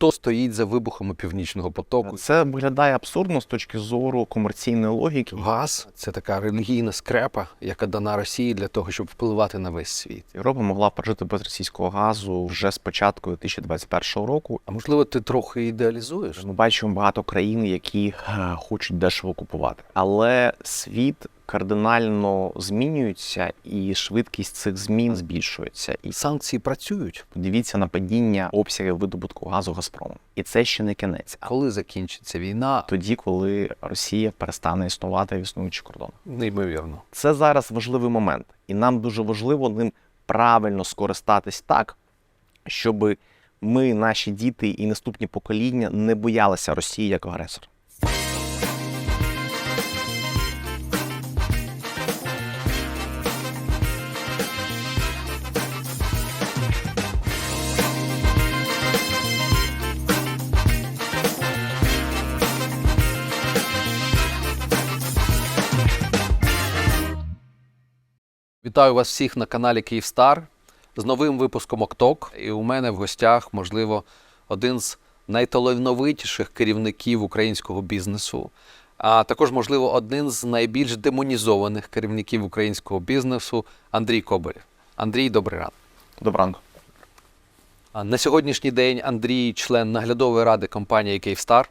Хто стоїть за вибухами Північного потоку? Це виглядає абсурдно з точки зору комерційної логіки. Газ – це така релігійна скрепа, яка дана Росії для того, щоб впливати на весь світ. Європа могла прожити без російського газу вже з початку 2021 року. А можливо, ти трохи ідеалізуєш? Ми бачимо багато країн, які хочуть дешево купувати. Але світ кардинально змінюється, і швидкість цих змін збільшується. І Санкції працюють. подивіться на падіння обсягів видобутку газу Газпромом. І це ще не кінець. А Коли закінчиться війна? тоді, коли Росія перестане існувати в існуючих кордонах. Неймовірно. Це зараз важливий момент. І нам дуже важливо ним правильно скористатись так, щоб ми, наші діти і наступні покоління не боялися Росії як агресора. Вітаю вас всіх на каналі Київстар з новим випуском ОКТОК. І у мене в гостях, можливо, один з найталановитіших керівників українського бізнесу, а також, можливо, один з найбільш демонізованих керівників українського бізнесу Андрій Коболєв. Андрій, добрий ранок. Доброго ранку. На сьогоднішній день Андрій – член наглядової ради компанії Київстар,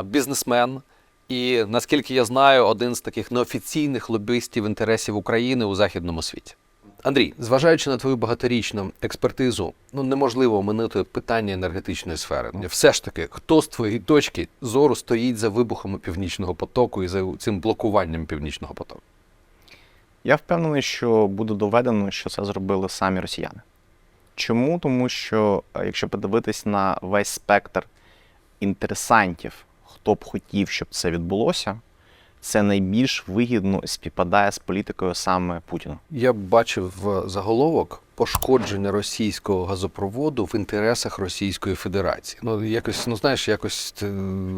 бізнесмен і, наскільки я знаю, один з таких неофіційних лобістів інтересів України у західному світі. Андрій, зважаючи на твою багаторічну експертизу, неможливо оминути питання енергетичної сфери. Все ж таки, хто з твоєї точки зору стоїть за вибухами Північного потоку і за цим блокуванням Північного потоку? Я впевнений, що буде доведено, що це зробили самі росіяни. Чому? Тому що, якщо подивитись на весь спектр інтересантів, хто б хотів, щоб це відбулося, це найбільш вигідно співпадає з політикою саме Путіна. Я бачив заголовок «Пошкодження російського газопроводу в інтересах Російської Федерації». Якось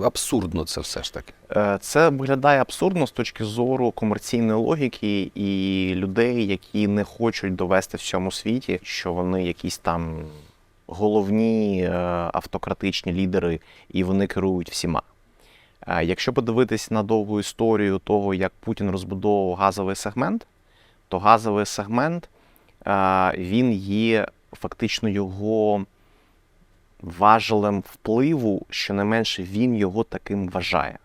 абсурдно це все ж таки. Це виглядає абсурдно з точки зору комерційної логіки і людей, які не хочуть довести всьому світі, що вони якісь там головні автократичні лідери і вони керують всіма. Якщо подивитись на довгу історію того, як Путін розбудовував газовий сегмент, то газовий сегмент, він є фактично його важелем впливу, щонайменше він його таким вважає.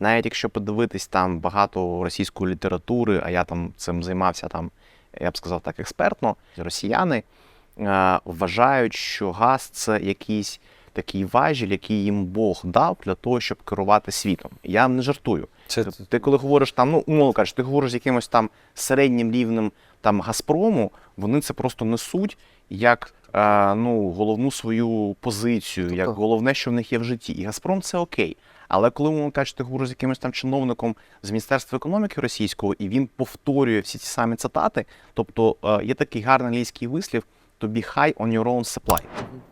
Навіть якщо подивитись там багато російської літератури, а я там цим займався, я б сказав так, експертно, росіяни вважають, що газ – це якийсь такий важіль, який їм Бог дав для того, щоб керувати світом. Я не жартую. Ти коли говориш умовно кажеш, ти говориш з якимось там середнім рівнем Газпрому, вони це просто несуть як головну свою позицію, як головне, що в них є в житті. І Газпром це окей. Але коли, умовно кажеш, ти говориш з якимось там чиновником з Міністерства економіки російського, і він повторює всі ці самі цитати, тобто є такий гарний англійський вислів «to be high on your own supply».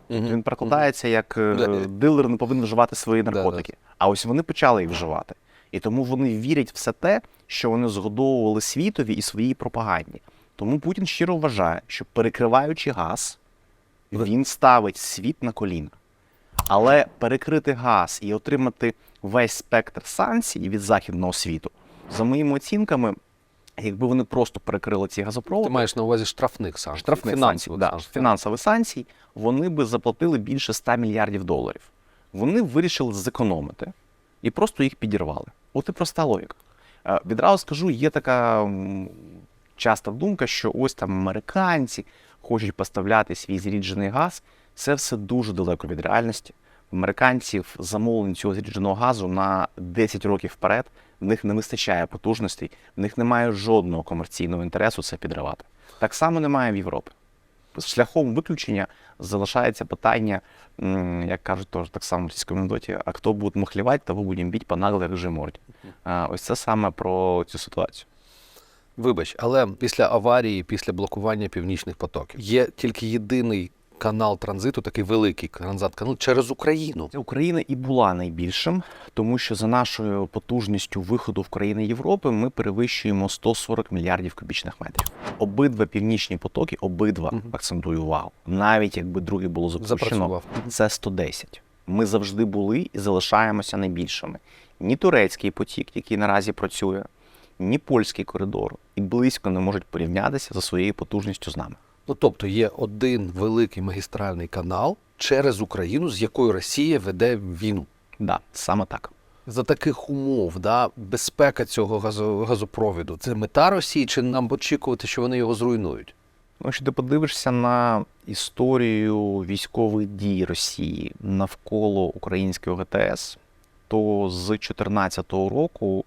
Він перекладається як дилер не повинен вживати свої наркотики. А ось вони почали їх вживати. І тому вони вірять в все те, що вони згодовували світові і своїй пропаганді. Тому Путін щиро вважає, що перекриваючи газ, він ставить світ на коліна. Але перекрити газ і отримати весь спектр санкцій від західного світу, за моїми оцінками, якби вони просто перекрили ці газопроводи... Ти маєш на увазі штрафних санкцій? Фінансових санкцій, вони би заплатили більше 100 мільярдів доларів. Вони вирішили зекономити і просто їх підірвали. От і проста логіка. Відразу скажу, є така часта думка, що ось там американці хочуть поставляти свій зріджений газ. Це все дуже далеко від реальності. В американців замовлень цього зрідженого газу на 10 років вперед, в них не вистачає потужностей, в них немає жодного комерційного інтересу це підривати. Так само немає в Європі. Шляхом виключення залишається питання, як кажуть теж так само в російському анекдоті, а хто буде мухлювати, того будемо бити по наглій рижій морді. Ось це саме про цю ситуацію. Вибач, але після аварії, після блокування Північних потоків є тільки єдиний канал транзиту, такий великий транзит-канал через Україну. Україна і була найбільшим, тому що за нашою потужністю виходу в країни Європи ми перевищуємо 140 мільярдів кубічних метрів. Обидва північні потоки, акцентую увагу, навіть якби другий було запущено, це 110. Ми завжди були і залишаємося найбільшими. Ні турецький потік, який наразі працює, ні польський коридор і близько не можуть порівнятися за своєю потужністю з нами. Ну, тобто є один великий магістральний канал через Україну, з якою Росія веде війну. Да, саме так. За таких умов, да, безпека цього газопроводу – це мета Росії, чи нам очікувати, що вони його зруйнують? Ну, якщо ти подивишся на історію військових дій Росії навколо українського ГТС, то з 2014 року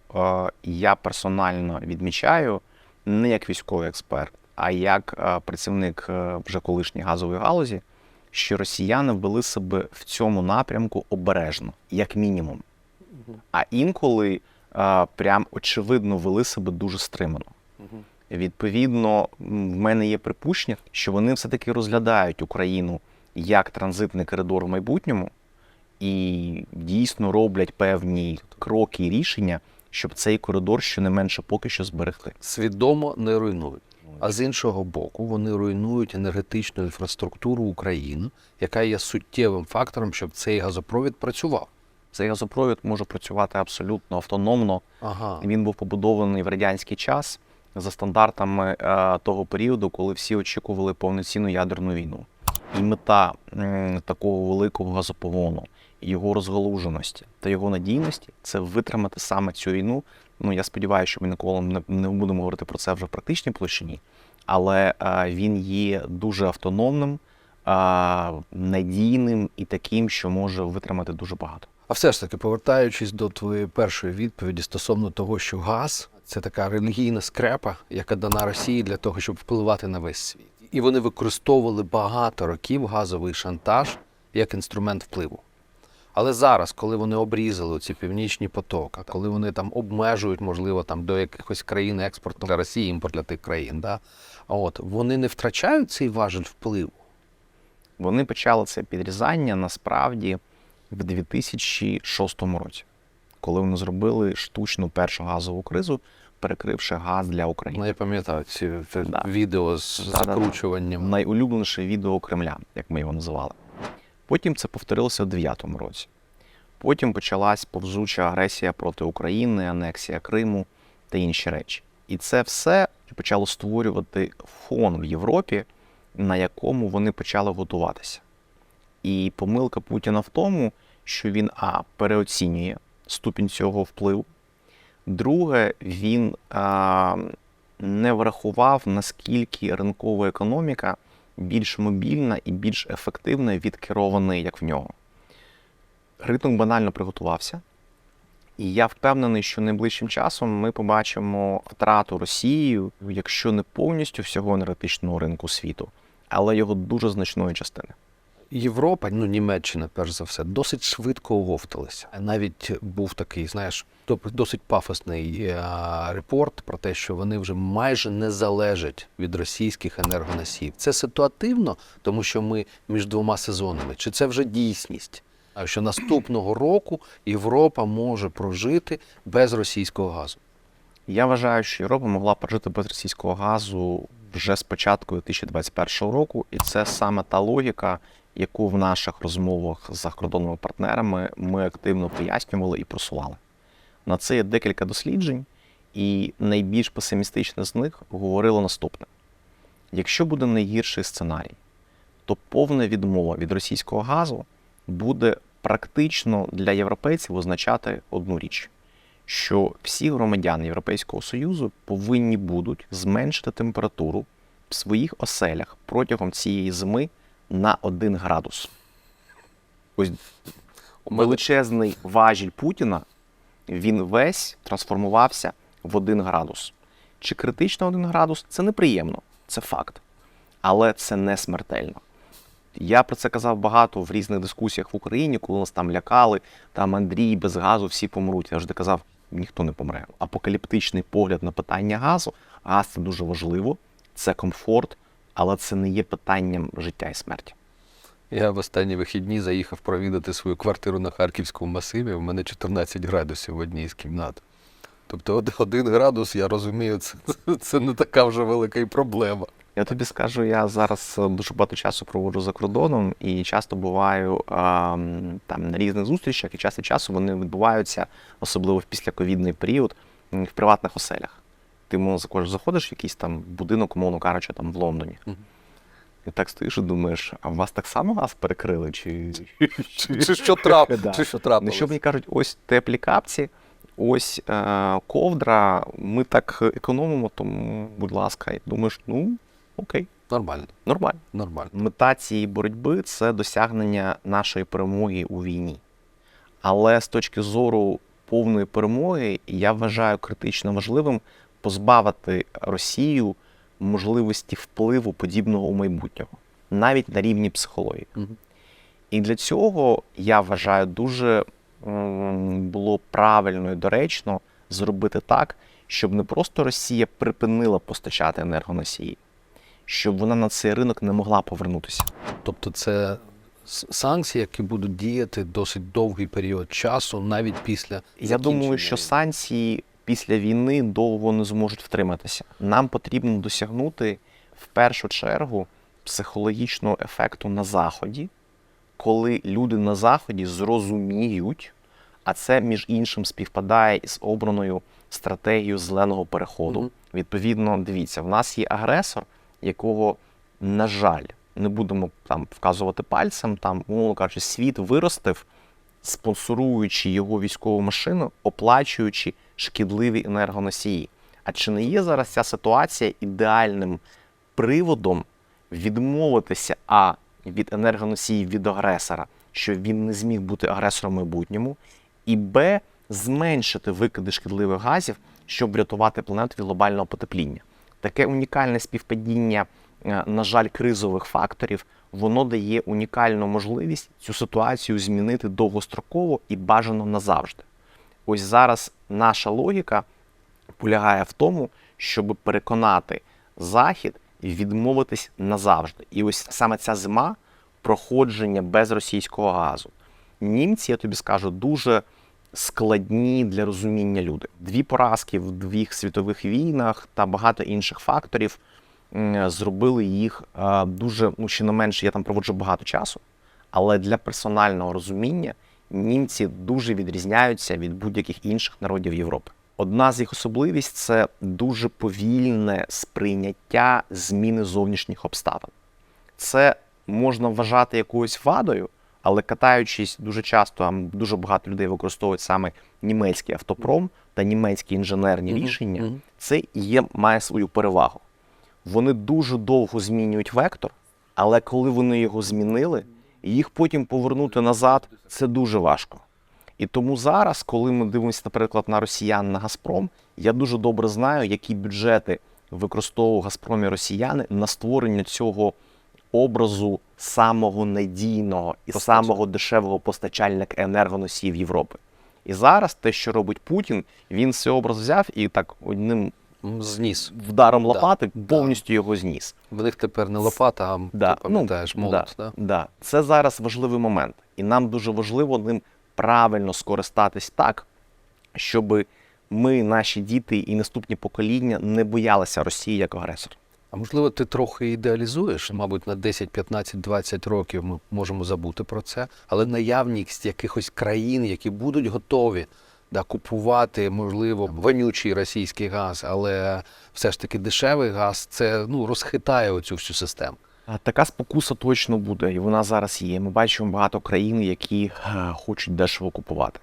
я персонально відмічаю, не як військовий експерт, а як працівник вже колишньої газової галузі, що росіяни вели себе в цьому напрямку обережно, як мінімум. А інколи прям очевидно вели себе дуже стримано. Відповідно, в мене є припущення, що вони все-таки розглядають Україну як транзитний коридор в майбутньому і дійсно роблять певні кроки і рішення, щоб цей коридор щонайменше поки що зберегти. Свідомо не руйнують. А з іншого боку, вони руйнують енергетичну інфраструктуру України, яка є суттєвим фактором, щоб цей газопровід працював. Цей газопровід може працювати абсолютно автономно. Ага. Він був побудований в радянський час за стандартами того періоду, коли всі очікували повноцінну ядерну війну. І мета такого великого газопроводу, його розгалуженості та його надійності – це витримати саме цю війну. Ну, я сподіваюся, що ми ніколи не будемо говорити про це вже в практичній площині, але він є дуже автономним, надійним і таким, що може витримати дуже багато. А все ж таки, повертаючись до твоєї першої відповіді стосовно того, що газ – це така релігійна скрепа, яка дана Росії для того, щоб впливати на весь світ. І вони використовували багато років газовий шантаж як інструмент впливу. Але зараз, коли вони обрізали ці північні потоки, коли вони там обмежують, можливо, там до якихось країн експорту для Росії, імпорт для тих країн, да? Вони не втрачають цей важель впливу? Вони почали це підрізання насправді в 2006 році, коли вони зробили штучну першу газову кризу, перекривши газ для України. Ну, я пам'ятаю це Да. відео з закручуванням. Найулюбленіше відео Кремля, як ми його називали. Потім це повторилося у 2009 році. Потім почалась повзуча агресія проти України, анексія Криму та інші речі. І це все почало створювати фон в Європі, на якому вони почали готуватися. І помилка Путіна в тому, що він переоцінює ступінь цього впливу. Друге, він не врахував, наскільки ринкова економіка більш мобільна і більш ефективна від керованої, як в нього. Ринок банально приготувався. І я впевнений, що найближчим часом ми побачимо втрату Росією, якщо не повністю всього енергетичного ринку світу, але його дуже значної частини. Європа, Німеччина, перш за все, досить швидко оговталися. Навіть був такий, досить пафосний репорт про те, що вони вже майже не залежать від російських енергоносіїв. Це ситуативно, тому що ми між двома сезонами, чи це вже дійсність? Що наступного року Європа може прожити без російського газу? Я вважаю, що Європа могла прожити без російського газу вже з початку 2021 року, і це саме та логіка, яку в наших розмовах з закордонними партнерами ми активно пояснювали і просували. На це є декілька досліджень, і найбільш песимістичне з них говорило наступне. Якщо буде найгірший сценарій, то повна відмова від російського газу буде практично для європейців означати одну річ, що всі громадяни Європейського Союзу повинні будуть зменшити температуру в своїх оселях протягом цієї зими на 1 градус. Ось величезний важіль Путіна, він весь трансформувався в 1 градус. Чи критично 1 градус? Це неприємно, це факт. Але це не смертельно. Я про це казав багато в різних дискусіях в Україні, коли нас там лякали, там Андрій, без газу всі помруть. Я завжди казав, ніхто не помре. Апокаліптичний погляд на питання газу. Газ – це дуже важливо, це комфорт, але це не є питанням життя і смерті. Я в останні вихідні заїхав провідати свою квартиру на Харківському масиві. У мене 14 градусів в одній з кімнат. Тобто 1 градус, я розумію, це не така вже велика і проблема. Я тобі скажу, я зараз дуже багато часу проводжу за кордоном і часто буваю там на різних зустрічах, і час від часу вони відбуваються, особливо в післяковідний період, в приватних оселях. Ти заходиш в якийсь там будинок, умовно кажучи, там в Лондоні. І так стоїш і думаєш, а в вас так само газ перекрили? Чи що трапилось? Да. Чи що трапилось? Що мені кажуть, ось теплі капці, ось ковдра, ми так економимо, тому, будь ласка, і думаєш, ну, окей, Нормально. нормально. Нормально. Мета цієї боротьби – це досягнення нашої перемоги у війні. Але з точки зору повної перемоги, я вважаю критично важливим позбавити Росію можливості впливу подібного у майбутнього, навіть на рівні психології. І для цього, я вважаю, дуже було правильно і доречно зробити так, щоб не просто Росія припинила постачати енергоносії, щоб вона на цей ринок не могла повернутися. Тобто це санкції, які будуть діяти досить довгий період часу, навіть після Я думаю, що санкції після війни довго не зможуть втриматися. Нам потрібно досягнути в першу чергу психологічного ефекту на Заході, коли люди на Заході зрозуміють, а це, між іншим, співпадає із обраною стратегією зеленого переходу. Відповідно, дивіться, в нас є агресор, якого, на жаль, не будемо там вказувати пальцем, там, умовно кажучи, світ виростив, спонсоруючи його військову машину, оплачуючи шкідливі енергоносії. А чи не є зараз ця ситуація ідеальним приводом відмовитися від енергоносіїв від агресора, що він не зміг бути агресором в майбутньому, і б, зменшити викиди шкідливих газів, щоб врятувати планету від глобального потепління. Таке унікальне співпадіння, на жаль, кризових факторів, воно дає унікальну можливість цю ситуацію змінити довгостроково і бажано назавжди. Ось зараз наша логіка полягає в тому, щоб переконати Захід відмовитись назавжди. І ось саме ця зима проходження без російського газу. Німці, я тобі скажу, дуже складні для розуміння люди. 2 поразки в 2 світових війнах та багато інших факторів зробили їх дуже, ще не менше, я там проводжу багато часу, але для персонального розуміння німці дуже відрізняються від будь-яких інших народів Європи. Одна з їх особливостей – це дуже повільне сприйняття зміни зовнішніх обставин. Це можна вважати якоюсь вадою, але катаючись дуже часто, дуже багато людей використовують саме німецький автопром та німецькі інженерні рішення, це має свою перевагу. Вони дуже довго змінюють вектор, але коли вони його змінили, їх потім повернути назад – це дуже важко. І тому зараз, коли ми дивимося, наприклад, на росіян, на «Газпром», я дуже добре знаю, які бюджети використовували «Газпром» і росіяни на створення цього образу самого надійного і самого дешевого постачальника енергоносіїв Європи. І зараз те, що робить Путін, він цей образ взяв і так одним зніс. Вдаром лопати повністю його зніс. В них тепер не лопата, а ти пам'ятаєш, молот. Це зараз важливий момент. І нам дуже важливо ним правильно скористатись так, щоб ми, наші діти і наступні покоління не боялися Росії як агресора. А можливо, ти трохи ідеалізуєш, мабуть, на 10, 15, 20 років ми можемо забути про це, але наявність якихось країн, які будуть готові купувати, можливо, вонючий російський газ, але все ж таки дешевий газ, це розхитає оцю всю систему. Така спокуса точно буде, і вона зараз є. Ми бачимо багато країн, які хочуть дешево купувати.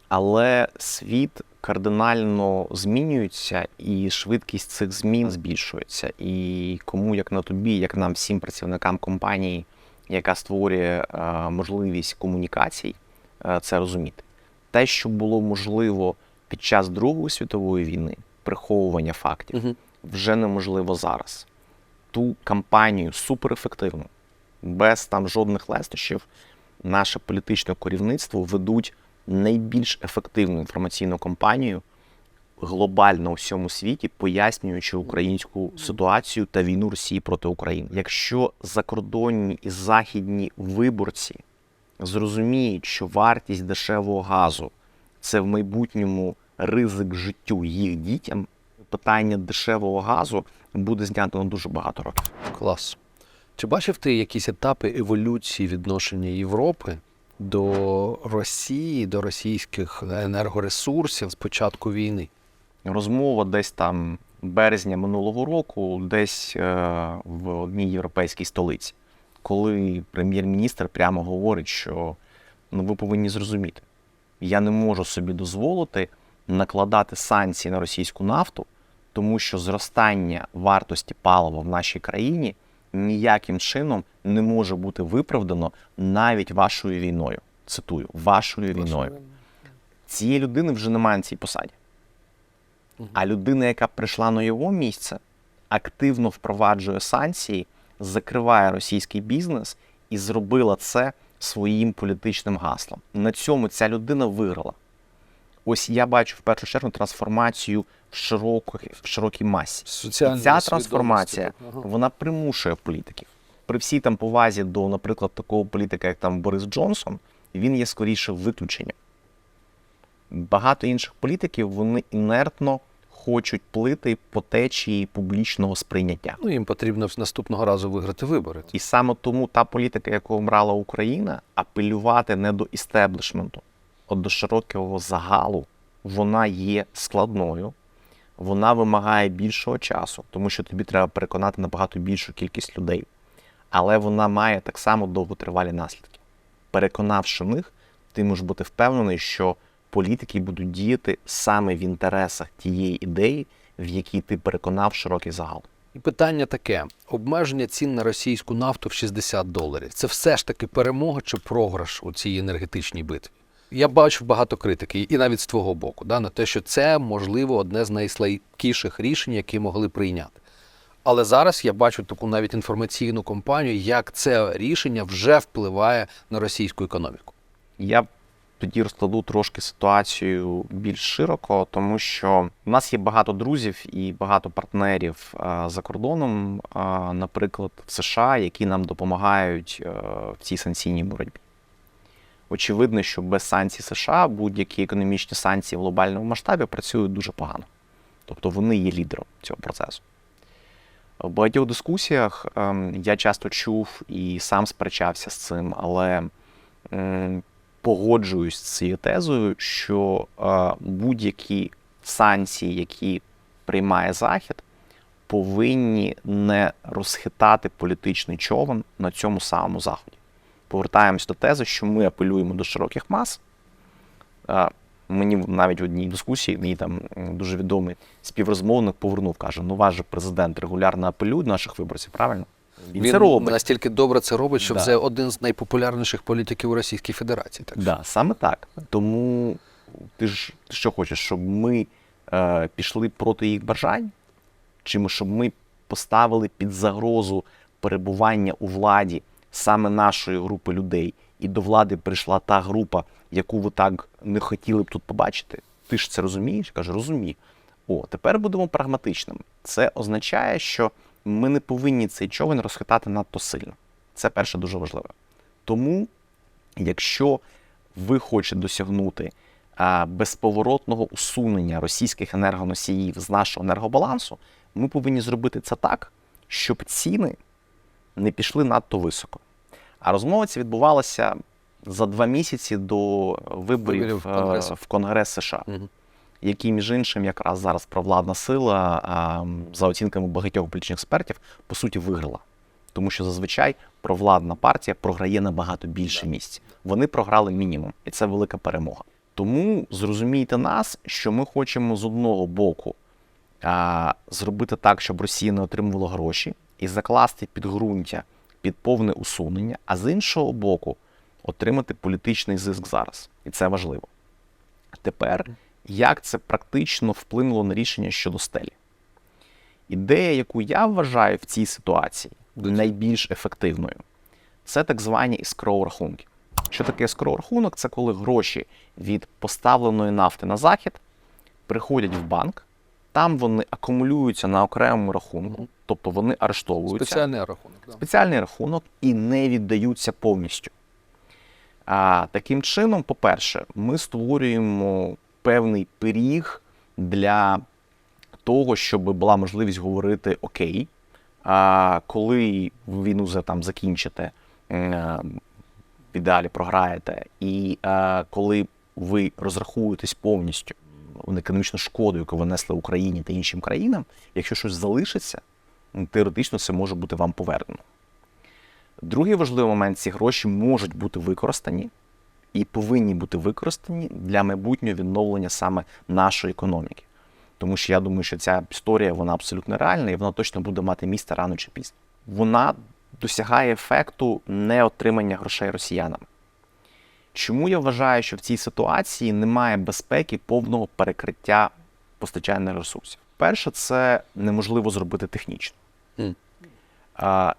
Але світ кардинально змінюється, і швидкість цих змін збільшується. І кому, як на тобі, як нам всім працівникам компанії, яка створює можливість комунікацій, це розуміти. Те, що було можливо під час Другої світової війни, приховування фактів, вже неможливо зараз. Ту кампанію суперефективну, без там жодних лестощів, наше політичне керівництво ведуть найбільш ефективну інформаційну кампанію глобально у всьому світі, пояснюючи українську ситуацію та війну Росії проти України. Якщо закордонні і західні виборці зрозуміють, що вартість дешевого газу – це в майбутньому ризик життю їх дітям, питання дешевого газу буде знято на дуже багато років. Клас. Чи бачив ти якісь етапи еволюції відношення Європи до Росії, до російських енергоресурсів з початку війни? Розмова десь там березня минулого року, десь в одній європейській столиці, коли прем'єр-міністр прямо говорить, що ви повинні зрозуміти, я не можу собі дозволити накладати санкції на російську нафту, тому що зростання вартості палива в нашій країні ніяким чином не може бути виправдано навіть вашою війною. Цитую, вашою війною. Цієї людини вже немає на цій посаді. А людина, яка прийшла на його місце, активно впроваджує санкції, закриває російський бізнес і зробила це своїм політичним гаслом. На цьому ця людина виграла. Ось я бачу в першу чергу трансформацію в широкій масі. І ця трансформація, вона примушує політиків. При всій там повазі до, наприклад, такого політика, як там Борис Джонсон, він є скоріше виключенням. Багато інших політиків, вони інертно хочуть плити по течії публічного сприйняття. Ну, їм потрібно наступного разу виграти вибори. І саме тому та політика, яку обрала Україна, апелювати не до істеблішменту, а до широкого загалу, вона є складною, вона вимагає більшого часу, тому що тобі треба переконати набагато більшу кількість людей. Але вона має так само довготривалі наслідки. Переконавши них, ти можеш бути впевнений, що політики будуть діяти саме в інтересах тієї ідеї, в якій ти переконав широкий загал. І питання таке. Обмеження цін на російську нафту в $60. Це все ж таки перемога чи програш у цій енергетичній битві? Я бачу багато критики, і навіть з твого боку, на те, що це, можливо, одне з найслабкіших рішень, які могли прийняти. Але зараз я бачу таку навіть інформаційну кампанію, як це рішення вже впливає на російську економіку. Я тоді розкладу трошки ситуацію більш широко, тому що у нас є багато друзів і багато партнерів за кордоном, наприклад, в США, які нам допомагають в цій санкційній боротьбі. Очевидно, що без санкцій США будь-які економічні санкції в глобальному масштабі працюють дуже погано. Тобто вони є лідером цього процесу. В багатьох дискусіях я часто чув і сам сперечався з цим, але погоджуюсь з цією тезою, що будь-які санкції, які приймає Захід, повинні не розхитати політичний човен на цьому самому Заході. Повертаємось до тези, що ми апелюємо до широких мас. Мені навіть в одній дискусії, мій там дуже відомий співрозмовник повернув, каже, ваш же президент регулярно апелює до наших виборців, правильно? Він це робить. Настільки добре це робить, що це один з найпопулярніших політиків у Російській Федерації. Так? Саме так. Тому ти що хочеш, щоб ми пішли проти їх бажань? Чи щоб ми поставили під загрозу перебування у владі саме нашої групи людей, і до влади прийшла та група, яку ви так не хотіли б тут побачити? Ти ж це розумієш? Каже, розумію. Тепер будемо прагматичними. Це означає, що ми не повинні цей човен розхитати надто сильно. Це перше дуже важливе. Тому, якщо ви хочете досягнути безповоротного усунення російських енергоносіїв з нашого енергобалансу, ми повинні зробити це так, щоб ціни не пішли надто високо. А розмова ця відбувалася за 2 місяці до виборів в Конгрес США, який, між іншим, якраз зараз провладна сила, за оцінками багатьох політичних експертів, по суті, виграла. Тому що зазвичай провладна партія програє набагато більше місць. Вони програли мінімум, і це велика перемога. Тому зрозумійте нас, що ми хочемо з одного боку зробити так, щоб Росія не отримувала гроші, і закласти підґрунтя під повне усунення, а з іншого боку отримати політичний зиск зараз. І це важливо. Тепер, як це практично вплинуло на рішення щодо стелі? Ідея, яку я вважаю в цій ситуації найбільш ефективною, це так звані escrow-рахунки. Що таке escrow-рахунок? Це коли гроші від поставленої нафти на Захід приходять в банк, там вони акумулюються на окремому рахунку, тобто вони арештовуються. Спеціальний рахунок. Да. Спеціальний рахунок і не віддаються повністю. Таким чином, по-перше, ми створюємо певний пиріг для того, щоб була можливість говорити окей, коли війну закінчите, в ідеалі програєте, і коли ви розрахуєтесь повністю на економічну шкоду, яку ви несли Україні та іншим країнам, якщо щось залишиться, теоретично це може бути вам повернено. Другий важливий момент – ці гроші можуть бути використані і повинні бути використані для майбутнього відновлення саме нашої економіки. Тому що я думаю, що ця історія, вона абсолютно реальна, і вона точно буде мати місце рано чи пізно. Вона досягає ефекту неотримання грошей росіянами. Чому я вважаю, що в цій ситуації немає безпеки повного перекриття постачання ресурсів? Перше, це неможливо зробити технічно.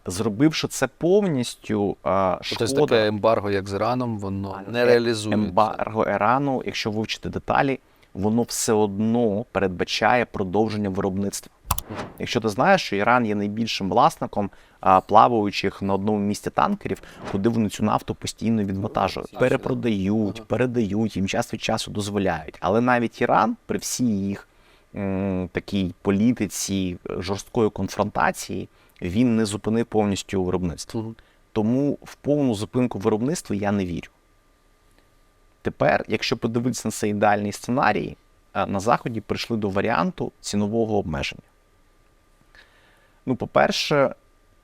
Зробивши це повністю, Тобто шкода... таке ембарго, як з Іраном, воно не реалізується. Ембарго Ірану, якщо вивчити деталі, воно все одно передбачає продовження виробництва. Якщо ти знаєш, що Іран є найбільшим власником плаваючих на одному місці танкерів, куди вони цю нафту постійно відвантажують. Передають, їм час від часу дозволяють. Але навіть Іран, при всій їх такій політиці жорсткої конфронтації, він не зупинив повністю виробництво. Тому в повну зупинку виробництва я не вірю. Тепер, якщо подивитися на цей ідеальний сценарій, на Заході прийшли до варіанту цінового обмеження. По-перше,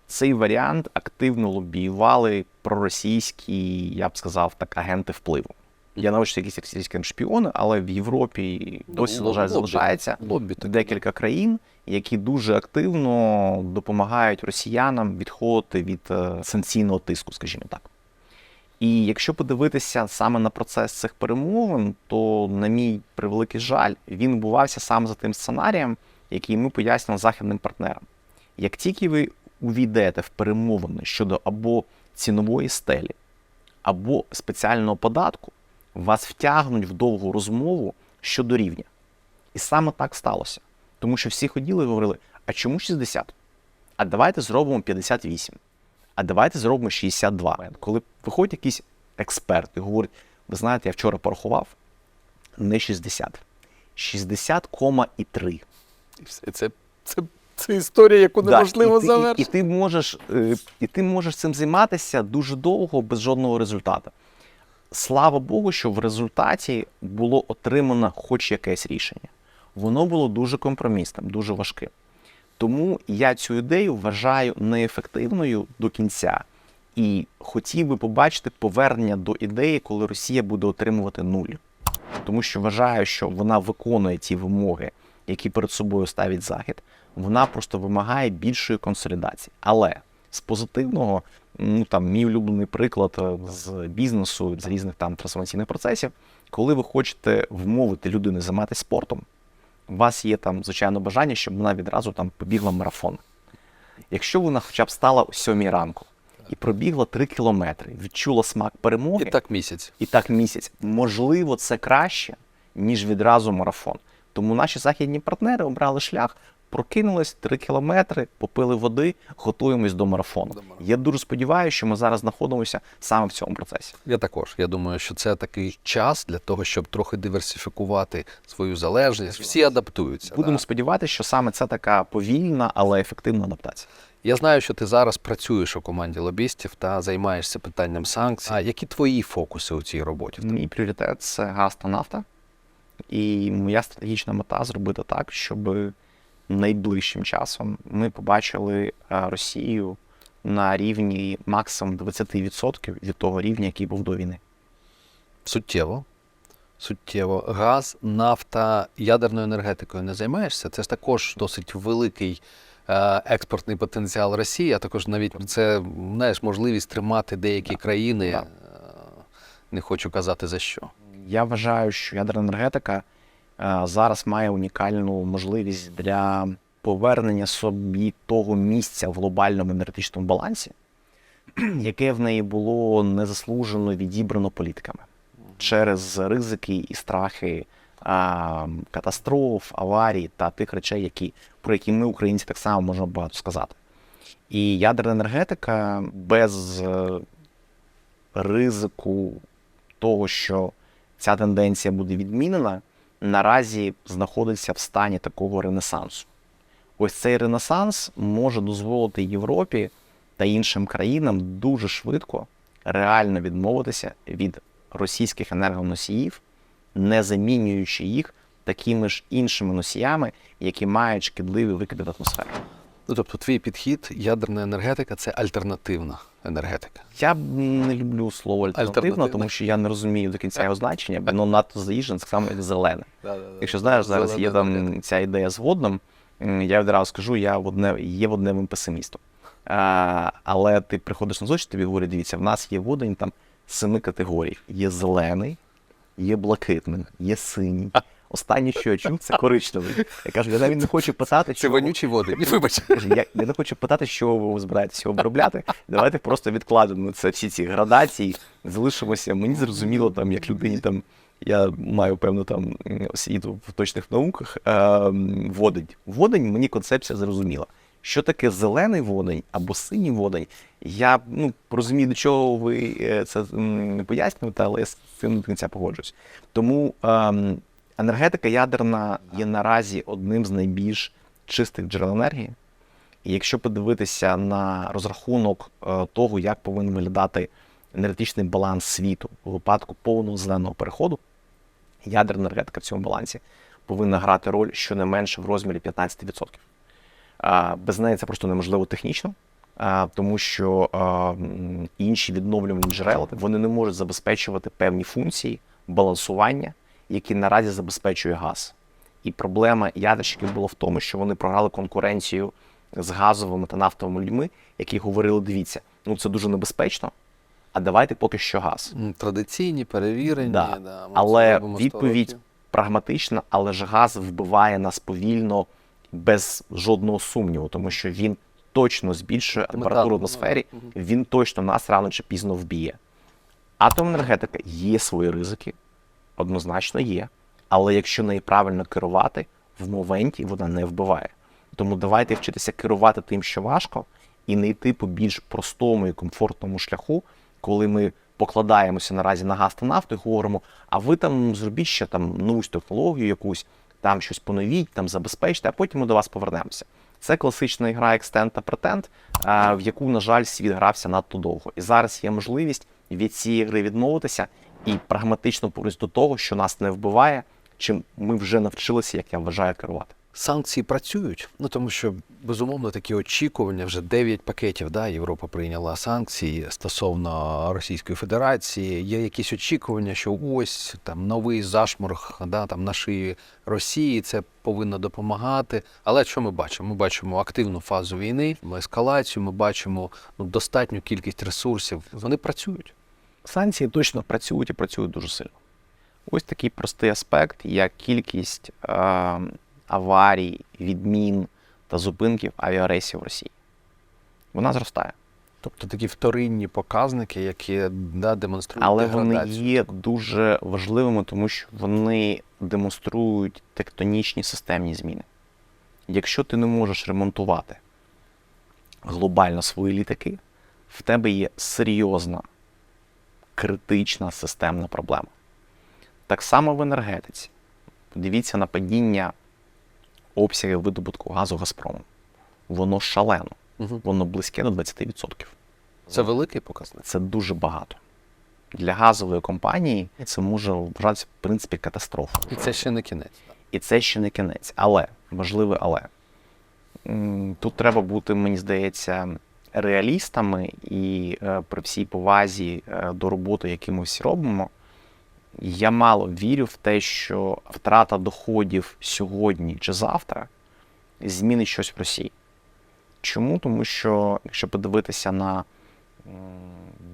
цей варіант активно лобіювали проросійські, я б сказав, так, агенти впливу. Я навіть якісь російські шпіони, але в Європі досі залишається декілька країн, які дуже активно допомагають росіянам відходити від санкційного тиску, скажімо так. І якщо подивитися саме на процес цих перемовин, то, на мій превеликий жаль, він відбувався саме за тим сценарієм, який ми пояснювали західним партнерам. Як тільки ви увійдете в перемовини щодо або цінової стелі, або спеціального податку, вас втягнуть в довгу розмову щодо рівня. І саме так сталося. Тому що всі ходили і говорили, а чому 60? А давайте зробимо 58. А давайте зробимо 62. Коли виходить якийсь експерт і говорить, ви знаєте, я вчора порахував, не 60. 60,3. Це історія, яку неможливо завершити. І ти можеш цим займатися дуже довго, без жодного результату. Слава Богу, що в результаті було отримано хоч якесь рішення. Воно було дуже компромісним, дуже важким. Тому я цю ідею вважаю неефективною до кінця. І хотів би побачити повернення до ідеї, коли Росія буде отримувати нуль. Тому що вважаю, що вона виконує ті вимоги, які перед собою ставить Захід. Вона просто вимагає більшої консолідації. Але з позитивного, мій улюблений приклад з бізнесу, з різних трансформаційних процесів, коли ви хочете вмовити людину займатися спортом, у вас є звичайно бажання, щоб вона відразу побігла марафон. Якщо вона хоча б стала о 7 ранку і пробігла 3 кілометри, відчула смак перемоги. І так місяць. Можливо, це краще, ніж відразу марафон. Тому наші західні партнери обрали шлях, прокинулись 3 кілометри, попили води, готуємось до марафону. Я дуже сподіваюся, що ми зараз знаходимося саме в цьому процесі. Я також. Я думаю, що це такий час для того, щоб трохи диверсифікувати свою залежність. Всі адаптуються. Будемо сподіватися, що саме це така повільна, але ефективна адаптація. Я знаю, що ти зараз працюєш у команді лобістів та займаєшся питанням санкцій. А які твої фокуси у цій роботі? Мій пріоритет – це газ та нафта. І моя стратегічна мета – зробити так, щоб найближчим часом ми побачили Росію на рівні максимум 20% від того рівня, який був до війни. Суттєво. Газ, нафта, ядерною енергетикою не займаєшся? Це ж також досить великий експортний потенціал Росії, а також навіть це, можливість тримати деякі країни. Не хочу казати за що. Я вважаю, що ядерна енергетика зараз має унікальну можливість для повернення собі того місця в глобальному енергетичному балансі, яке в неї було незаслужено відібрано політиками через ризики і страхи катастроф, аварій та тих речей, про які ми, українці, так само можемо багато сказати. І ядерна енергетика без ризику того, що ця тенденція буде відмінена, наразі знаходиться в стані такого ренесансу. Ось цей ренесанс може дозволити Європі та іншим країнам дуже швидко реально відмовитися від російських енергоносіїв, не замінюючи їх такими ж іншими носіями, які мають шкідливі викиди в атмосферу. Ну, тобто, твій підхід, ядерна енергетика – це альтернативна енергетика. Я не люблю слово альтернативна, тому що я не розумію до кінця його значення, бо воно надто заїжджене, так само як зелене. Якщо знаєш, зараз є там ця ідея з водним, я одразу скажу, я є водневим песимістом. Але ти приходиш на зустріч, тобі говорять, дивіться, в нас є водень там 7 категорій. Є зелений, є блакитний, є синій. Останнє, що я чув, це коричневий. Я кажу, я навіть не хочу питати, Це вонючий водень, вибач. Я не хочу питати, що ви збираєтеся обробляти. Давайте просто відкладемо це, всі ці градації, залишимося. Мені зрозуміло, там, як людині, там, я маю певну там освіту в точних науках, водень. Водень, мені концепція зрозуміла. Що таке зелений водень або синій водень, я розумію, до чого ви це пояснюєте, але я з цим до кінця погоджуюсь. Тому енергетика ядерна є наразі одним з найбільш чистих джерел енергії. І якщо подивитися на розрахунок того, як повинен виглядати енергетичний баланс світу у випадку повного зеленого переходу, ядерна енергетика в цьому балансі повинна грати роль щонайменше в розмірі 15%. Без неї це просто неможливо технічно, тому що інші відновлювані джерела, вони не можуть забезпечувати певні функції балансування, які наразі забезпечує газ. І проблема ядерщиків була в тому, що вони програли конкуренцію з газовими та нафтовими людьми, які говорили, дивіться, це дуже небезпечно, а давайте поки що газ. Традиційні, перевірені. Да. Але відповідь прагматична, але ж газ вбиває нас повільно, без жодного сумніву, тому що він точно збільшує температуру в атмосфері, він точно нас рано чи пізно вб'є. Атомна енергетика є свої ризики, однозначно є, але якщо нею правильно керувати, в моменті вона не вбиває. Тому давайте вчитися керувати тим, що важко, і не йти по більш простому і комфортному шляху, коли ми покладаємося наразі на газ та нафту і говоримо, а ви там зробіть ще там нову технологію якусь, там щось поновіть, там забезпечте, а потім ми до вас повернемося. Це класична гра екстенд та претенд, в яку, на жаль, світ грався надто довго. І зараз є можливість від цієї гри відмовитися і прагматично повернутися до того, що нас не вбиває, чим ми вже навчилися, як я вважаю, керувати. Санкції працюють, тому що, безумовно, такі очікування, вже 9 пакетів, Європа прийняла санкції стосовно Російської Федерації. Є якісь очікування, що ось там новий зашморг там на шиї Росії, це повинно допомагати. Але що ми бачимо? Ми бачимо активну фазу війни, ескалацію, ми бачимо достатню кількість ресурсів. Вони працюють. Санкції точно працюють і працюють дуже сильно. Ось такий простий аспект, як кількість аварій, відмін та зупинків авіарейсів в Росії. Вона зростає. Тобто такі вторинні показники, які демонструють Але деградацію. вони є дуже важливими, тому що вони демонструють тектонічні системні зміни. Якщо ти не можеш ремонтувати глобально свої літаки, в тебе є серйозна, критична системна проблема. Так само в енергетиці. Подивіться на падіння обсягів видобутку газу Газпромом. Воно шалено. Воно близьке до 20%. Це великий показник? Це дуже багато. Для газової компанії це може вважатися, в принципі, катастрофою. І це ще не кінець. І це ще не кінець. Але, важливе але, тут треба бути, мені здається, реалістами і при всій повазі до роботи, яку ми всі робимо, я мало вірю в те, що втрата доходів сьогодні чи завтра змінить щось в Росії. Чому? Тому що, якщо подивитися на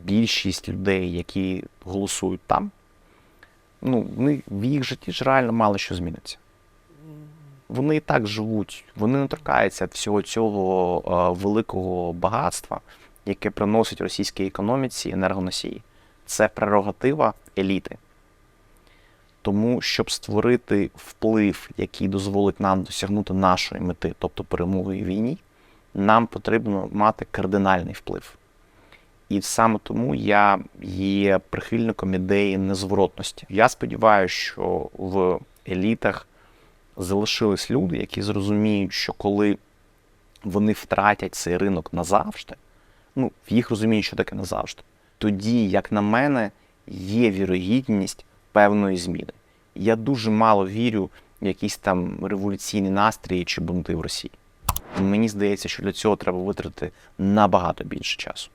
більшість людей, які голосують там, в їх житті ж реально мало що зміниться. Вони і так живуть, вони не торкаються всього цього великого багатства, яке приносить російській економіці енергоносії. Це прерогатива еліти. Тому, щоб створити вплив, який дозволить нам досягнути нашої мети, тобто перемоги в війні, нам потрібно мати кардинальний вплив. І саме тому я є прихильником ідеї незворотності. Я сподіваюся, що в елітах залишились люди, які зрозуміють, що коли вони втратять цей ринок назавжди, в їх розумінні, що таке назавжди, тоді, як на мене, є вірогідність певної зміни. Я дуже мало вірю в якісь там революційні настрої чи бунти в Росії. Мені здається, що для цього треба витратити набагато більше часу.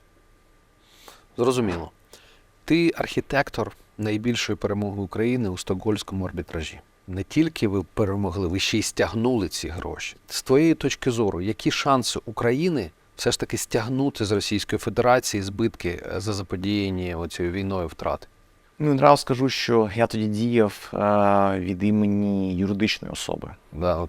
Зрозуміло. Ти архітектор найбільшої перемоги України у стокгольмському арбітражі. Не тільки ви перемогли, ви ще й стягнули ці гроші. З твоєї точки зору, які шанси України все ж таки стягнути з Російської Федерації збитки за заподіяні оцією війною втрати? Одразу скажу, що я тоді діяв від імені юридичної особи. Да,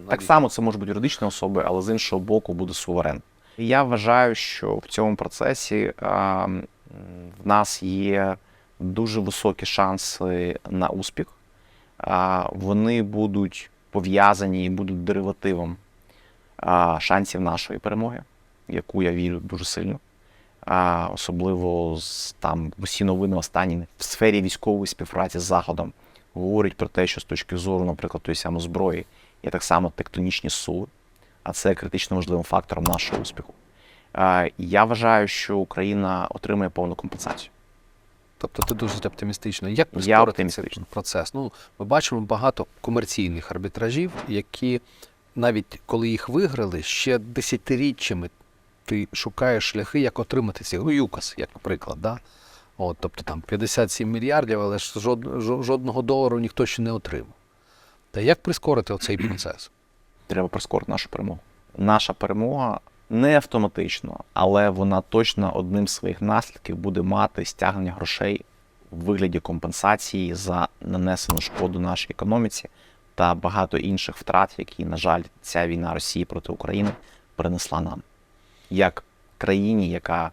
Так само це може бути юридичної особи, але з іншого боку буде суверен. Я вважаю, що в цьому процесі в нас є дуже високі шанси на успіх. Вони будуть пов'язані і будуть деривативом шансів нашої перемоги, в яку я вірю дуже сильно. Особливо усі новини останні в сфері військової співпраці з Заходом говорять про те, що з точки зору, наприклад, тої самої зброї, є так само тектонічні зсуви, а це критично важливим фактором нашого успіху. Я вважаю, що Україна отримає повну компенсацію. Тобто ти дуже оптимістично. Як прискорити цей процес? Ми бачимо багато комерційних арбітражів, які навіть коли їх виграли, ще десятиріччями ти шукаєш шляхи, як отримати ці. ЮКОС, як приклад. Да? Тобто там 57 мільярдів, але ж жодного долару ніхто ще не отримав. Та як прискорити оцей процес? Треба прискорити нашу перемогу. Наша перемога не автоматично, але вона точно одним з своїх наслідків буде мати стягнення грошей у вигляді компенсації за нанесену шкоду нашій економіці та багато інших втрат, які, на жаль, ця війна Росії проти України принесла нам, як країні, яка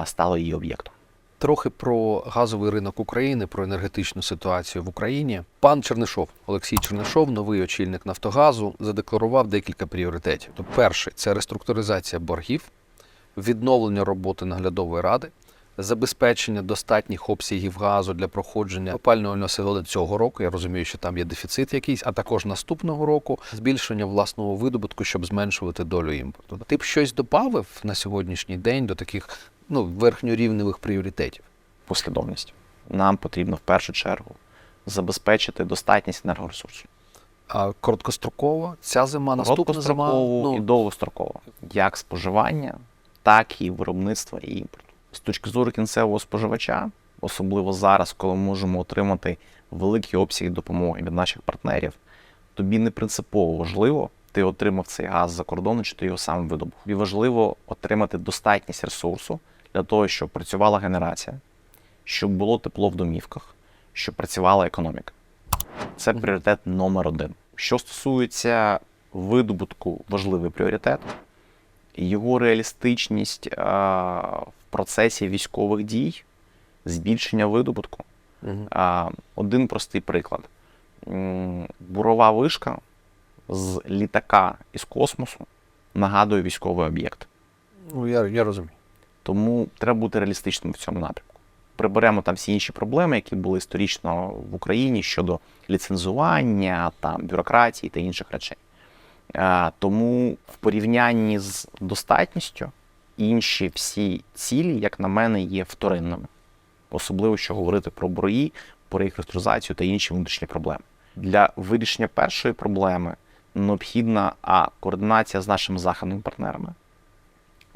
стала її об'єктом. Трохи про газовий ринок України, про енергетичну ситуацію в Україні. Пан Чернишов, Олексій Чернишов, новий очільник «Нафтогазу», задекларував декілька пріоритетів. Перший – це реструктуризація боргів, відновлення роботи наглядової ради, забезпечення достатніх обсягів газу для проходження опалювального сезону цього року. Я розумію, що там є дефіцит якийсь, а також наступного року збільшення власного видобутку, щоб зменшувати долю імпорту. Ти б щось додав на сьогоднішній день до таких верхньорівневих пріоритетів? Послідовність. Нам потрібно в першу чергу забезпечити достатність енергоресурсу. А короткостроково? Ця зима, наступна зима? Короткостроково і довгостроково. Як споживання, так і виробництва і імпорту. З точки зору кінцевого споживача, особливо зараз, коли ми можемо отримати великі обсяги допомоги від наших партнерів, тобі не принципово важливо, ти отримав цей газ за кордону, чи ти його сам видобув. Тобі важливо отримати достатність ресурсу для того, щоб працювала генерація, щоб було тепло в домівках, щоб працювала економіка. Це пріоритет номер 1. Що стосується видобутку, важливий пріоритет. Його реалістичність в процесі військових дій, збільшення видобутку. Один простий приклад. Бурова вишка з літака із космосу нагадує військовий об'єкт. Я розумію. Тому треба бути реалістичним в цьому напрямку. Приберемо там всі інші проблеми, які були історично в Україні щодо ліцензування, бюрократії та інших речей. Тому в порівнянні з достатністю інші всі цілі, як на мене, є вторинними. Особливо, що говорити про борги, про їх реструктуризацію та інші внутрішні проблеми. Для вирішення першої проблеми необхідна координація з нашими західними партнерами.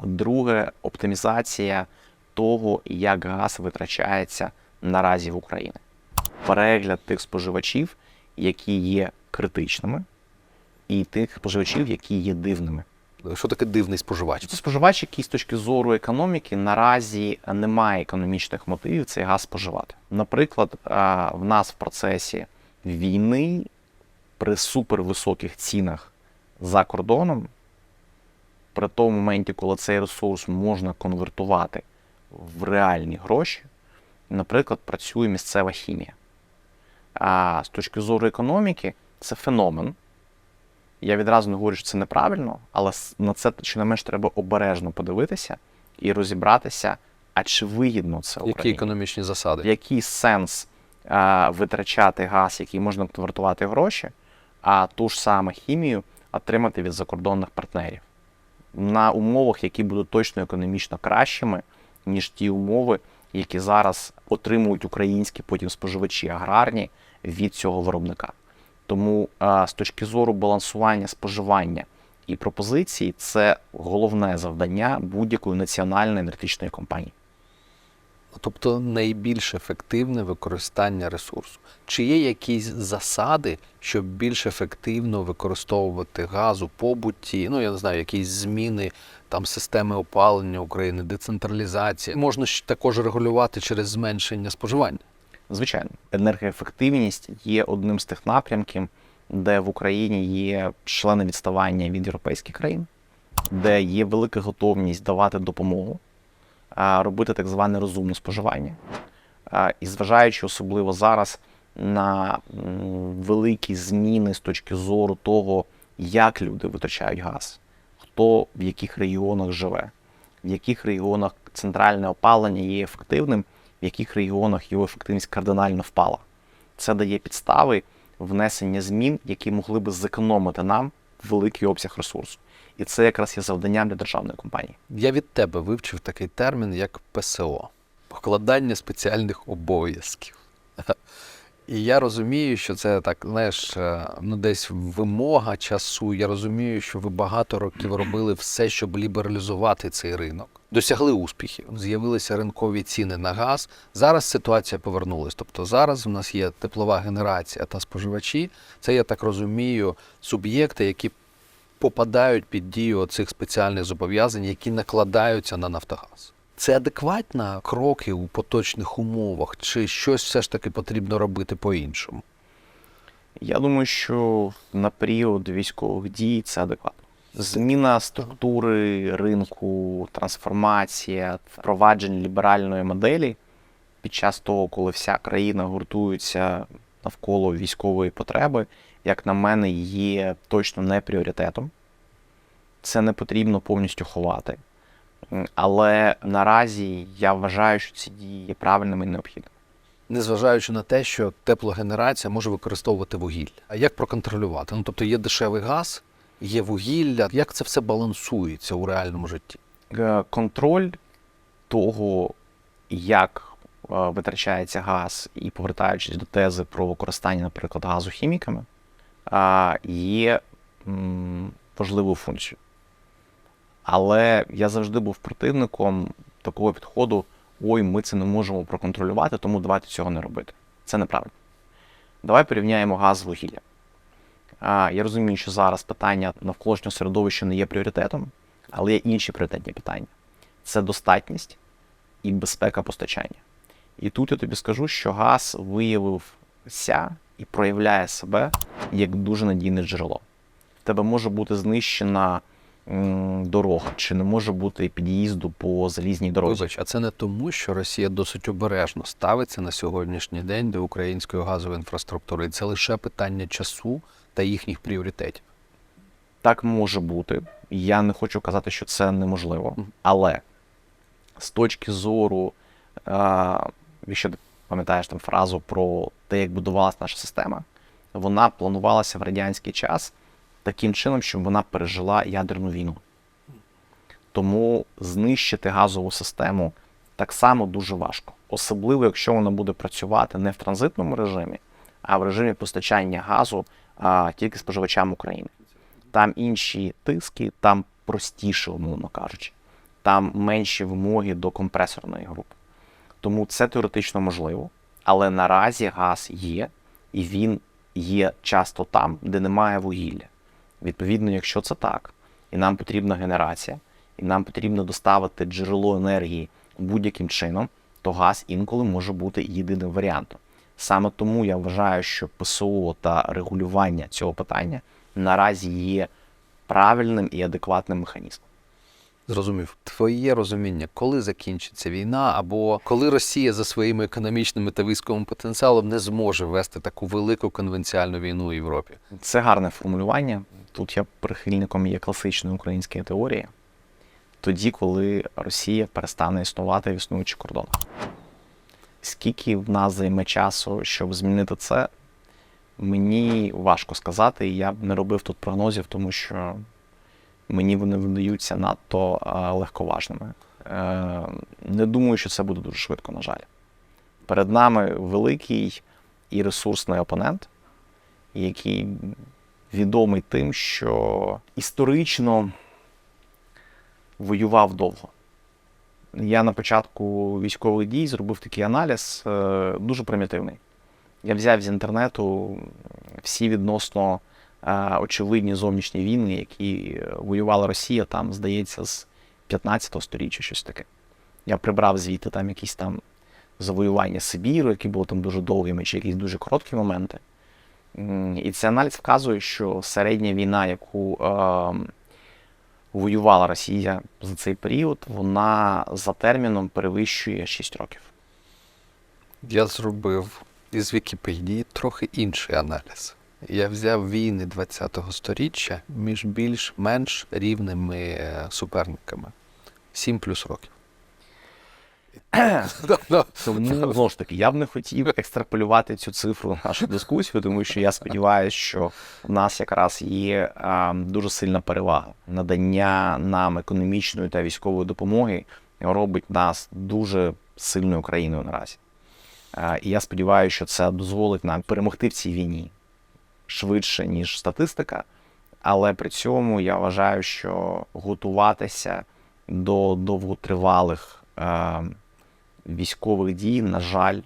Друге, оптимізація того, як газ витрачається наразі в Україні. Перегляд тих споживачів, які є критичними, і тих споживачів, які є дивними. Що таке дивний споживач? Це споживач, який з точки зору економіки наразі не має економічних мотивів цей газ споживати. Наприклад, в нас в процесі війни при супервисоких цінах за кордоном, при тому моменті, коли цей ресурс можна конвертувати в реальні гроші, наприклад, працює місцева хімія. А з точки зору економіки це феномен. Я відразу не говорю, що це неправильно, але на це, щонайменш, треба обережно подивитися і розібратися, а чи вигідно це Україні. Які економічні засади? Який сенс витрачати газ, який можна конвертувати в гроші, а ту ж саму хімію отримати від закордонних партнерів на умовах, які будуть точно економічно кращими, ніж ті умови, які зараз отримують українські потім споживачі аграрні від цього виробника. Тому з точки зору балансування споживання і пропозицій, це головне завдання будь-якої національної енергетичної компанії. Тобто найбільш ефективне використання ресурсу. Чи є якісь засади, щоб більш ефективно використовувати газ у побуті? Ну, я не знаю, якісь зміни там системи опалення України, децентралізація. Можна ж також регулювати через зменшення споживання. Звичайно, енергоефективність є одним з тих напрямків, де в Україні є шалене відставання від європейських країн, де є велика готовність давати допомогу, робити так зване розумне споживання. І зважаючи особливо зараз на великі зміни з точки зору того, як люди витрачають газ, хто в яких регіонах живе, в яких регіонах центральне опалення є ефективним, в яких регіонах його ефективність кардинально впала. Це дає підстави внесення змін, які могли би зекономити нам великий обсяг ресурсу. І це якраз є завданням для державної компанії. Я від тебе вивчив такий термін, як ПСО – покладання спеціальних обов'язків. І я розумію, що це так, знаєш, ну десь вимога часу. Я розумію, що ви багато років робили все, щоб лібералізувати цей ринок. Досягли успіхів, з'явилися ринкові ціни на газ. Зараз ситуація повернулась. Тобто зараз в нас є теплова генерація та споживачі. Це, я так розумію, суб'єкти, які попадають під дію цих спеціальних зобов'язань, які накладаються на Нафтогаз. Це адекватні кроки у поточних умовах, чи щось все ж таки потрібно робити по-іншому? Я думаю, що на період військових дій це адекватно. Зміна структури ринку, трансформація, впровадження ліберальної моделі під час того, коли вся країна гуртується навколо військової потреби, як на мене, є точно не пріоритетом. Це не потрібно повністю ховати. Але наразі я вважаю, що ці дії є правильними і необхідними. Незважаючи на те, що теплогенерація може використовувати вугілля. А як проконтролювати? Ну, тобто є дешевий газ, є вугілля. Як це все балансується у реальному житті? Контроль того, як витрачається газ, і повертаючись до тези про використання, наприклад, газу хіміками, є важливою функцією. Але я завжди був противником такого підходу: ой, ми це не можемо проконтролювати, тому давайте цього не робити. Це неправильно. Давай порівняємо газ з вугіллям. Я розумію, що зараз питання навколишнього середовища не є пріоритетом, але є інші пріоритетні питання. Це достатність і безпека постачання. І тут я тобі скажу, що газ виявився і проявляє себе як дуже надійне джерело. В тебе може бути знищена дорога, чи не може бути під'їзду по залізній дорозі. Вибач, а це не тому, що Росія досить обережно ставиться на сьогоднішній день до української газової інфраструктури. І це лише питання часу та їхніх пріоритетів. Так може бути. Я не хочу казати, що це неможливо. Але з точки зору, якщо ти пам'ятаєш там фразу про те, як будувалася наша система, вона планувалася в радянський час таким чином, щоб вона пережила ядерну війну. Тому знищити газову систему так само дуже важко. Особливо, якщо вона буде працювати не в транзитному режимі, а в режимі постачання газу тільки споживачам України. Там інші тиски, там простіше, умовно кажучи. Там менші вимоги до компресорної групи. Тому це теоретично можливо. Але наразі газ є, і він є часто там, де немає вугілля. Відповідно, якщо це так, і нам потрібна генерація, і нам потрібно доставити джерело енергії будь-яким чином, то газ інколи може бути єдиним варіантом. Саме тому я вважаю, що ПСО та регулювання цього питання наразі є правильним і адекватним механізмом. Зрозумів. Твоє розуміння, коли закінчиться війна, або коли Росія за своїми економічними та військовим потенціалом не зможе вести таку велику конвенціальну війну в Європі? Це гарне формулювання. Тут я прихильником є класичної української теорії. Тоді, коли Росія перестане існувати в існуючих кордонах. Скільки в нас займе часу, щоб змінити це, мені важко сказати. Я б не робив тут прогнозів, тому що мені вони видаються надто легковажними. Не думаю, що це буде дуже швидко, на жаль. Перед нами великий і ресурсний опонент, який відомий тим, що історично воював довго. Я на початку військових дій зробив такий аналіз, дуже примітивний. Я взяв з інтернету всі відносно очевидні зовнішні війни, які воювала Росія, там, здається, з 15-го сторіччя, щось таке. Я прибрав звідти там якісь там завоювання Сибіру, які були там дуже довгими, чи якісь дуже короткі моменти. І цей аналіз вказує, що середня війна, яку воювала Росія за цей період, вона за терміном перевищує 6 років. Я зробив із Вікіпедії трохи інший аналіз. Я взяв війни 20-го сторіччя між більш-менш рівними суперниками. 7 плюс років. Тому, знову ж таки, я б не хотів екстраполювати цю цифру в нашу дискусію, тому що я сподіваюся, що в нас якраз є дуже сильна перевага. Надання нам економічної та військової допомоги робить нас дуже сильною країною наразі. І я сподіваюся, що це дозволить нам перемогти в цій війні швидше, ніж статистика, але при цьому я вважаю, що готуватися до довготривалих військових дій, на жаль,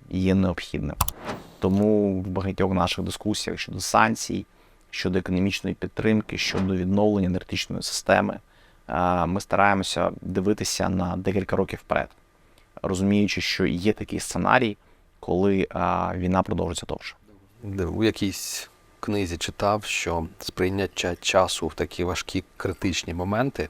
є необхідним. Тому в багатьох наших дискусіях щодо санкцій, щодо економічної підтримки, щодо відновлення енергетичної системи, ми стараємося дивитися на декілька років вперед, розуміючи, що є такий сценарій, коли війна продовжиться довше. У якійсь книзі читав, що сприйняття часу в такі важкі критичні моменти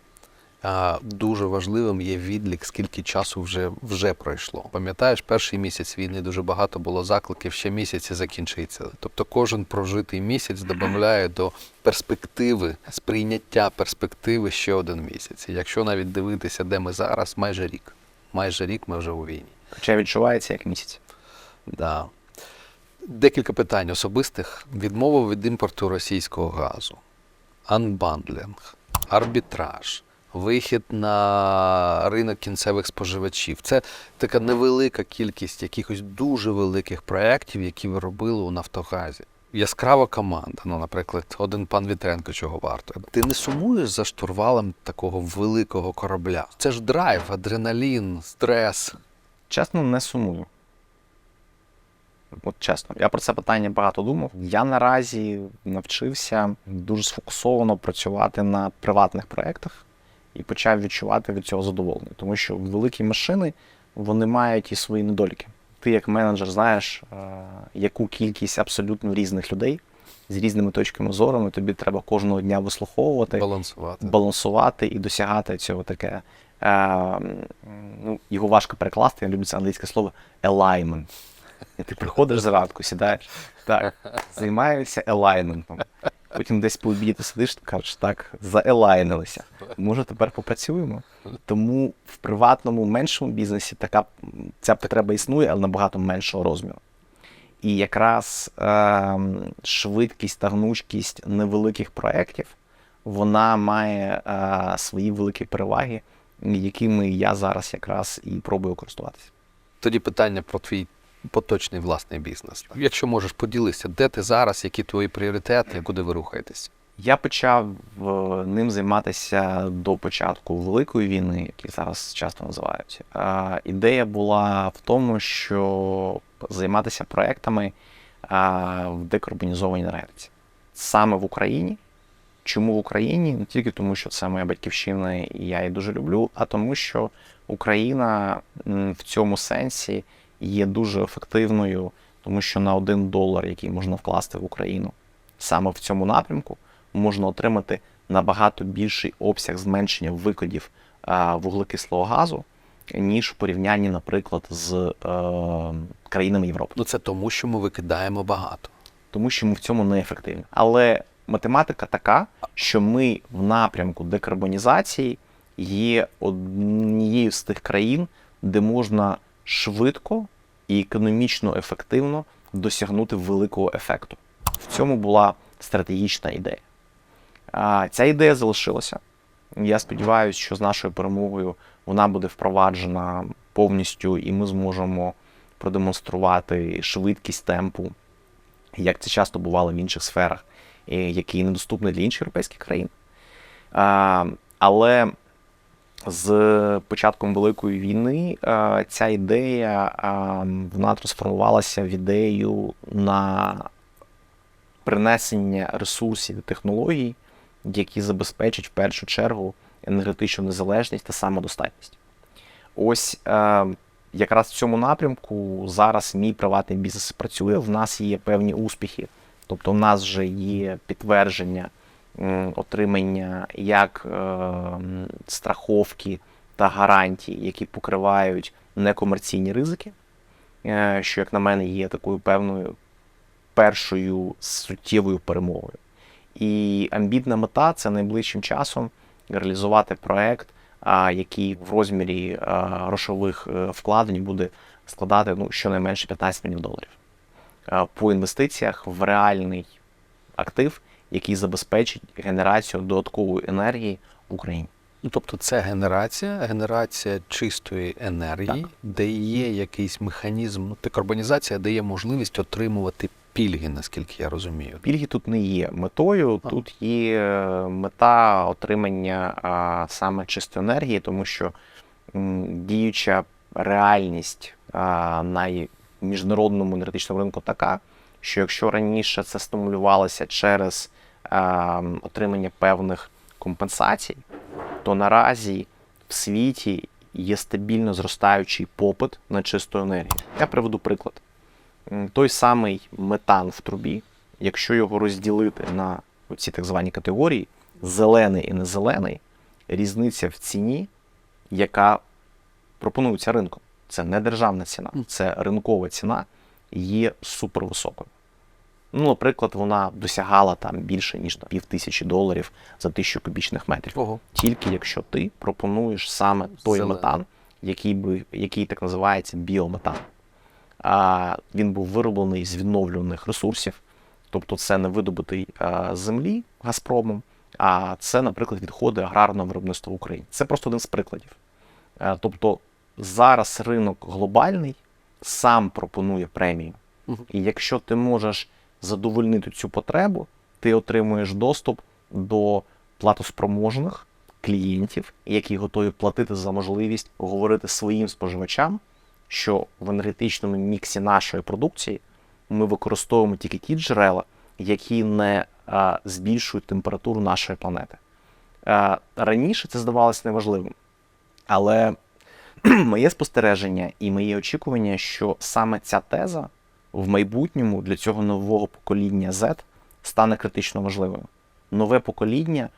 дуже важливим є відлік, скільки часу вже пройшло. Пам'ятаєш, перший місяць війни дуже багато було закликів, ще місяць і закінчиться. Тобто кожен прожитий місяць додає до перспективи, сприйняття перспективи ще один місяць. І якщо навіть дивитися, де ми зараз, майже рік. Майже рік ми вже у війні. Хоча відчувається як місяць. Да. Декілька питань особистих. Відмова від імпорту російського газу, анбандлінг, арбітраж, вихід на ринок кінцевих споживачів. Це така невелика кількість якихось дуже великих проєктів, які ви робили у Нафтогазі. Яскрава команда, наприклад, один пан Вітренко чого варто. Ти не сумуєш за штурвалом такого великого корабля? Це ж драйв, адреналін, стрес. Чесно, не сумую. От чесно, я про це питання багато думав. Я наразі навчився дуже сфокусовано працювати на приватних проєктах і почав відчувати від цього задоволення. Тому що великі машини, вони мають і свої недоліки. Ти як менеджер знаєш, яку кількість абсолютно різних людей з різними точками зору, тобі треба кожного дня вислуховувати, балансувати і досягати цього таке. Його важко перекласти, я люблю це англійське слово alignment. І ти приходиш зранку, сідаєш, так, займаєшся елайнментом. Потім десь по обіді ти сидиш, кажеш, так, заелайнилися. Може, тепер попрацюємо? Тому в приватному, меншому бізнесі ця потреба існує, але набагато меншого розміру. І якраз швидкість та гнучкість невеликих проєктів, вона має свої великі переваги, якими я зараз якраз і пробую користуватися. Тоді питання про твій поточний власний бізнес. Якщо можеш поділитися, де ти зараз, які твої пріоритети, куди ви рухаєтесь? Я почав ним займатися до початку Великої війни, які зараз часто називають. Ідея була в тому, що займатися проектами в декарбонізованій енергетиці. Саме в Україні. Чому в Україні? Не тільки тому, що це моя батьківщина і я її дуже люблю, а тому, що Україна в цьому сенсі є дуже ефективною, тому що на $1, який можна вкласти в Україну, саме в цьому напрямку, можна отримати набагато більший обсяг зменшення викидів вуглекислого газу, ніж в порівнянні, наприклад, з країнами Європи. Це тому, що ми викидаємо багато. Тому що ми в цьому неефективні. Але математика така, що ми в напрямку декарбонізації є однією з тих країн, де можна швидко і економічно ефективно досягнути великого ефекту. В цьому була стратегічна ідея. Ця ідея залишилася. Я сподіваюся, що з нашою перемогою вона буде впроваджена повністю, і ми зможемо продемонструвати швидкість темпу, як це часто бувало в інших сферах, які недоступні для інших європейських країн. Але з початком Великої війни ця ідея вона трансформувалася в ідею на принесення ресурсів і технологій, які забезпечать в першу чергу енергетичну незалежність та самодостатність. Ось якраз в цьому напрямку зараз мій приватний бізнес працює, в нас є певні успіхи. Тобто в нас вже є підтвердження отримання як страховки та гарантії, які покривають некомерційні ризики, що, як на мене, є такою певною першою суттєвою перемогою. І амбітна мета – це найближчим часом реалізувати проект, який в розмірі грошових вкладень буде складати щонайменше $15 мільйонів по інвестиціях в реальний актив, який забезпечить генерацію додаткової енергії в Україні. Тобто це генерація чистої енергії, Так. де є якийсь механізм, декарбонізація дає можливість отримувати пільги, наскільки я розумію. Пільги тут не є метою, тут є мета отримання саме чистої енергії, тому що діюча реальність на міжнародному енергетичному ринку така, що якщо раніше це стимулювалося через отримання певних компенсацій, то наразі в світі є стабільно зростаючий попит на чисту енергію. Я приведу приклад. Той самий метан в трубі, якщо його розділити на ці так звані категорії, зелений і незелений, різниця в ціні, яка пропонується ринком, це не державна ціна, це ринкова ціна, є супервисокою. Наприклад, вона досягала там більше, ніж $5000 за 1000 кубічних метрів. Ого. Тільки якщо ти пропонуєш саме той Зелений. метан, який так називається біометан. Він був вироблений з відновлюваних ресурсів, тобто це не видобутий з землі Газпромом, а це, наприклад, відходи аграрного виробництва в Україні. Це просто один з прикладів. Тобто зараз ринок глобальний сам пропонує премію. І якщо ти можеш задовольнити цю потребу, ти отримуєш доступ до платоспроможних клієнтів, які готові платити за можливість говорити своїм споживачам, що в енергетичному міксі нашої продукції ми використовуємо тільки ті джерела, які не збільшують температуру нашої планети. Раніше це здавалося неважливим, але моє спостереження і моє очікування, що саме ця теза в майбутньому для цього нового покоління Z стане критично важливою. Нове покоління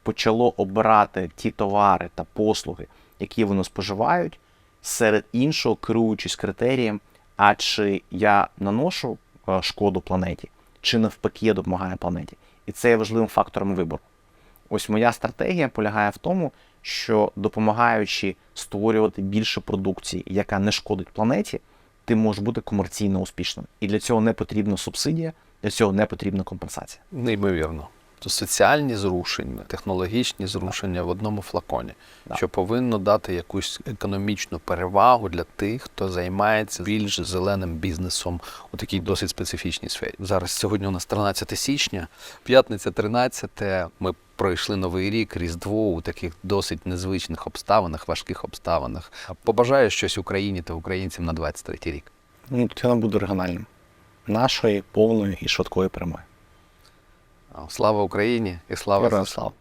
почало обирати ті товари та послуги, які вони споживають, серед іншого керуючись критерієм, а чи я наношу шкоду планеті, чи навпаки я допомагаю планеті. І це є важливим фактором вибору. Ось моя стратегія полягає в тому, що допомагаючи створювати більше продукції, яка не шкодить планеті, ти можеш бути комерційно успішним. І для цього не потрібна субсидія, для цього не потрібна компенсація. Неймовірно. То соціальні зрушення, технологічні зрушення в одному флаконі, що повинно дати якусь економічну перевагу для тих, хто займається більш зеленим бізнесом у такій досить специфічній сфері. Зараз сьогодні у нас 13 січня, п'ятниця 13, ми пройшли Новий рік, Різдво у таких досить незвичних обставинах, важких обставинах. Побажаю щось Україні та українцям на 23-й рік. Тут я буду оригінальним. Нашої повної і швидкої перемоги. Слава Україні і слава Героям ЗСУ. слава.